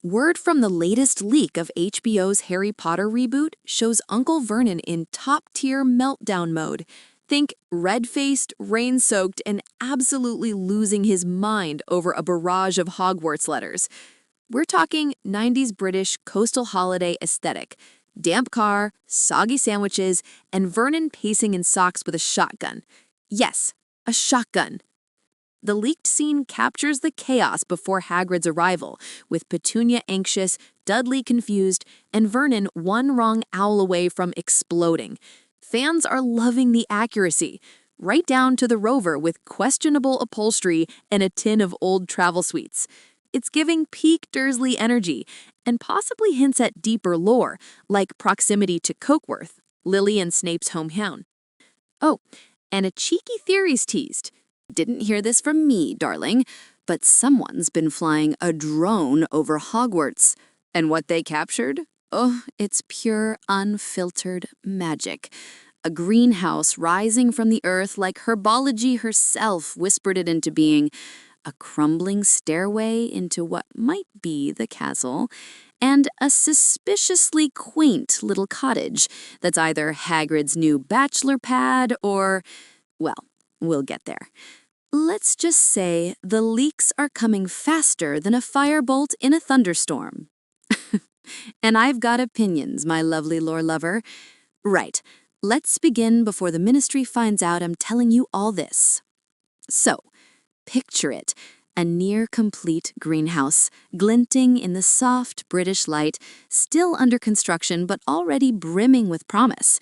Word from the latest leak of HBO's Harry Potter reboot shows Uncle Vernon in top-tier meltdown mode. Think red-faced, rain-soaked, and absolutely losing his mind over a barrage of Hogwarts letters. We're talking 90s British coastal holiday aesthetic. Damp car, soggy sandwiches, and Vernon pacing in socks with a shotgun. Yes, a shotgun. The leaked scene captures the chaos before Hagrid's arrival, with Petunia anxious, Dudley confused, and Vernon one wrong owl away from exploding. Fans are loving the accuracy, right down to the rover with questionable upholstery and a tin of old travel sweets. It's giving peak Dursley energy, and possibly hints at deeper lore, like proximity to Cokeworth, Lily and Snape's hometown. Oh, and a cheeky theory's teased. Didn't hear this from me, darling, but someone's been flying a drone over Hogwarts. And what they captured? Oh, it's pure, unfiltered magic. A greenhouse rising from the earth like herbology herself whispered it into being. A crumbling stairway into what might be the castle, and a suspiciously quaint little cottage that's either Hagrid's new bachelor pad or, well, we'll get there. Let's just say the leaks are coming faster than a firebolt in a thunderstorm. And I've got opinions, my lovely lore lover. Right, let's begin before the ministry finds out I'm telling you all this. So, picture it, a near-complete greenhouse, glinting in the soft British light, still under construction but already brimming with promise.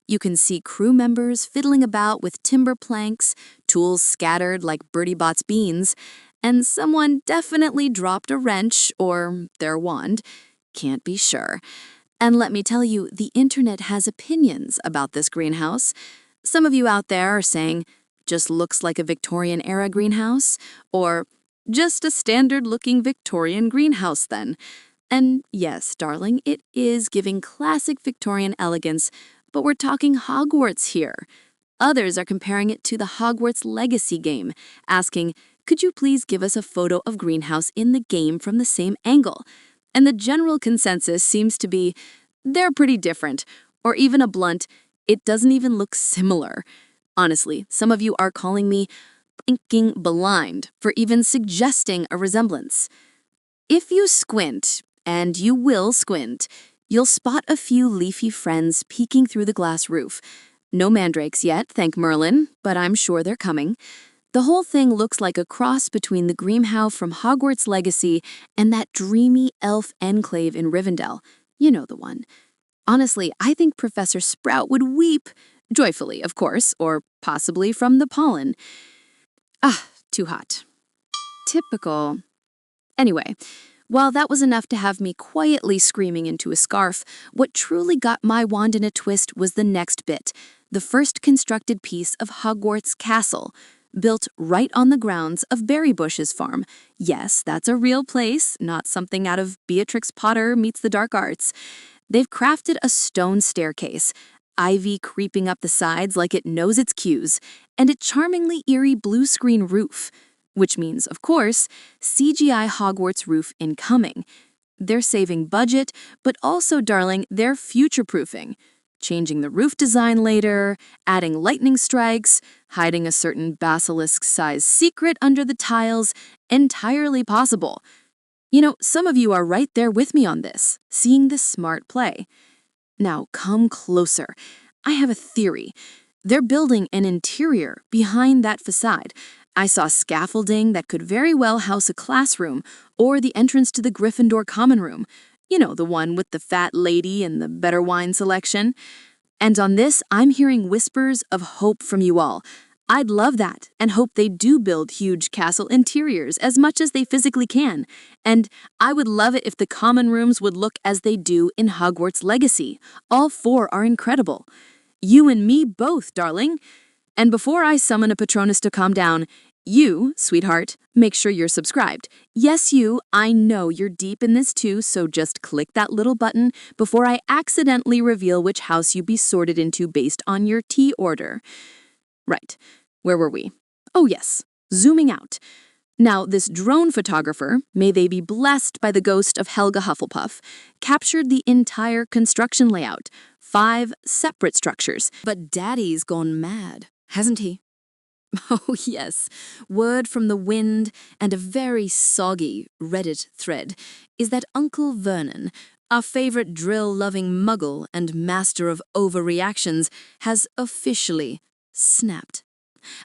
You can see crew members fiddling about with timber planks, tools scattered like Bertie Bott's beans, and someone definitely dropped a wrench or their wand. Can't be sure. And let me tell you, the internet has opinions about this greenhouse. Some of you out there are saying, just looks like a Victorian-era greenhouse, or just a standard-looking Victorian greenhouse then. And yes, darling, it is giving classic Victorian elegance, but we're talking Hogwarts here. Others are comparing it to the Hogwarts Legacy game, asking, could you please give us a photo of greenhouse in the game from the same angle? And the general consensus seems to be, they're pretty different, or even a blunt, it doesn't even look similar. Honestly, some of you are calling me blinking blind for even suggesting a resemblance. If you squint, and you will squint, you'll spot a few leafy friends peeking through the glass roof. No mandrakes yet, thank Merlin, but I'm sure they're coming. The whole thing looks like a cross between the Grimhow from Hogwarts Legacy and that dreamy elf enclave in Rivendell. You know the one. Honestly, I think Professor Sprout would weep, joyfully, of course, or possibly from the pollen. Ah, too hot. Typical. Anyway, while that was enough to have me quietly screaming into a scarf, what truly got my wand in a twist was the next bit, the first constructed piece of Hogwarts Castle, built right on the grounds of Berrybush's farm. Yes, that's a real place, not something out of Beatrix Potter meets the dark arts. They've crafted a stone staircase, ivy creeping up the sides like it knows its cues, and a charmingly eerie blue screen roof. Which means, of course, CGI Hogwarts roof incoming. They're saving budget, but also, darling, they're future-proofing. Changing the roof design later, adding lightning strikes, hiding a certain basilisk-sized secret under the tiles, entirely possible. You know, some of you are right there with me on this, seeing this smart play. Now, come closer. I have a theory. They're building an interior behind that facade. I saw scaffolding that could very well house a classroom or the entrance to the Gryffindor common room. You know, the one with the fat lady and the better wine selection. And on this, I'm hearing whispers of hope from you all. I'd love that and hope they do build huge castle interiors as much as they physically can. And I would love it if the common rooms would look as they do in Hogwarts Legacy. All four are incredible. You and me both, darling. And before I summon a Patronus to calm down, you, sweetheart, make sure you're subscribed. Yes, you, I know you're deep in this too, so just click that little button before I accidentally reveal which house you be sorted into based on your tea order. Right, where were we? Oh yes, zooming out. Now, this drone photographer, may they be blessed by the ghost of Helga Hufflepuff, captured the entire construction layout, 5 separate structures. But Daddy's gone mad, hasn't he? Oh, yes. Word from the wind and a very soggy Reddit thread is that Uncle Vernon, our favorite drill-loving muggle and master of overreactions, has officially snapped.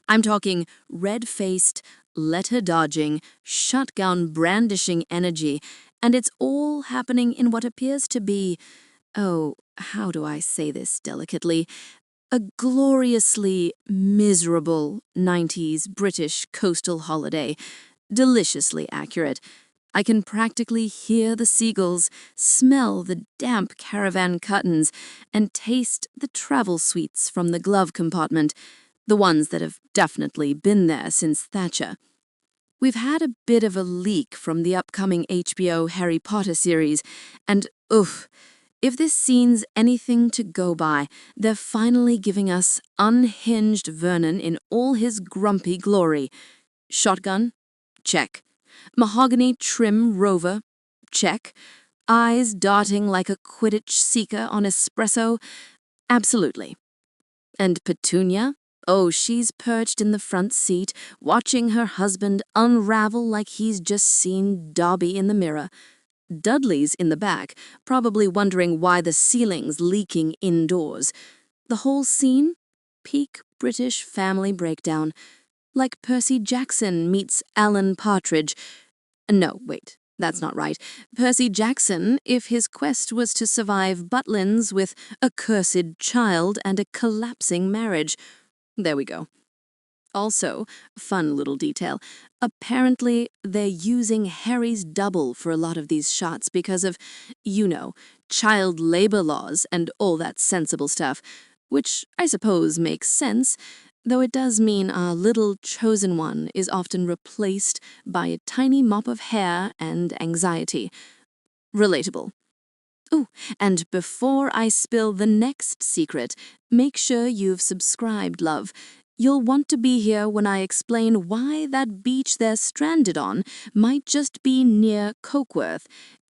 I'm talking red-faced, letter-dodging, shotgun-brandishing energy, and it's all happening in what appears to be, oh, how do I say this delicately, a gloriously miserable 90s British coastal holiday. Deliciously accurate. I can practically hear the seagulls, smell the damp caravan curtains, and taste the travel sweets from the glove compartment, the ones that have definitely been there since Thatcher. We've had a bit of a leak from the upcoming HBO Harry Potter series, and oof, if this scene's anything to go by, they're finally giving us unhinged Vernon in all his grumpy glory. Shotgun? Check. Mahogany trim rover? Check. Eyes darting like a Quidditch seeker on espresso? Absolutely. And Petunia? Oh, she's perched in the front seat, watching her husband unravel like he's just seen Dobby in the mirror. Dudley's in the back, probably wondering why the ceiling's leaking indoors. The whole scene? Peak British family breakdown. Like Percy Jackson meets Alan Partridge. No, wait, that's not right. Percy Jackson, if his quest was to survive Butlins with a cursed child and a collapsing marriage. There we go. Also, fun little detail, apparently they're using Harry's double for a lot of these shots because of, you know, child labor laws and all that sensible stuff, which I suppose makes sense, though it does mean our little chosen one is often replaced by a tiny mop of hair and anxiety. Relatable. Ooh, and before I spill the next secret, make sure you've subscribed, love. You'll want to be here when I explain why that beach they're stranded on might just be near Cokeworth.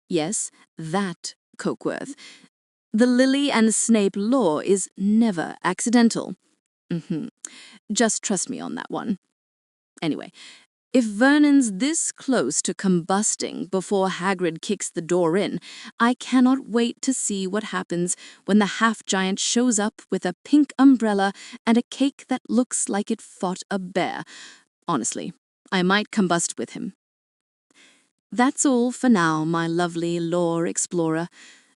Yes, that Cokeworth. The Lily and Snape lore is never accidental. Just trust me on that one. Anyway, if Vernon's this close to combusting before Hagrid kicks the door in, I cannot wait to see what happens when the half-giant shows up with a pink umbrella and a cake that looks like it fought a bear. Honestly, I might combust with him. That's all for now, my lovely lore explorer.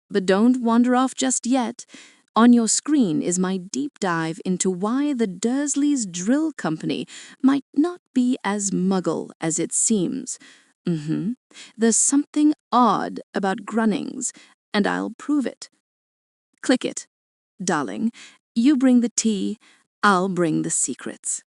But don't wander off just yet. On your screen is my deep dive into why the Dursleys' drill company might not be as muggle as it seems. There's something odd about Grunnings, and I'll prove it. Click it. Darling, you bring the tea, I'll bring the secrets.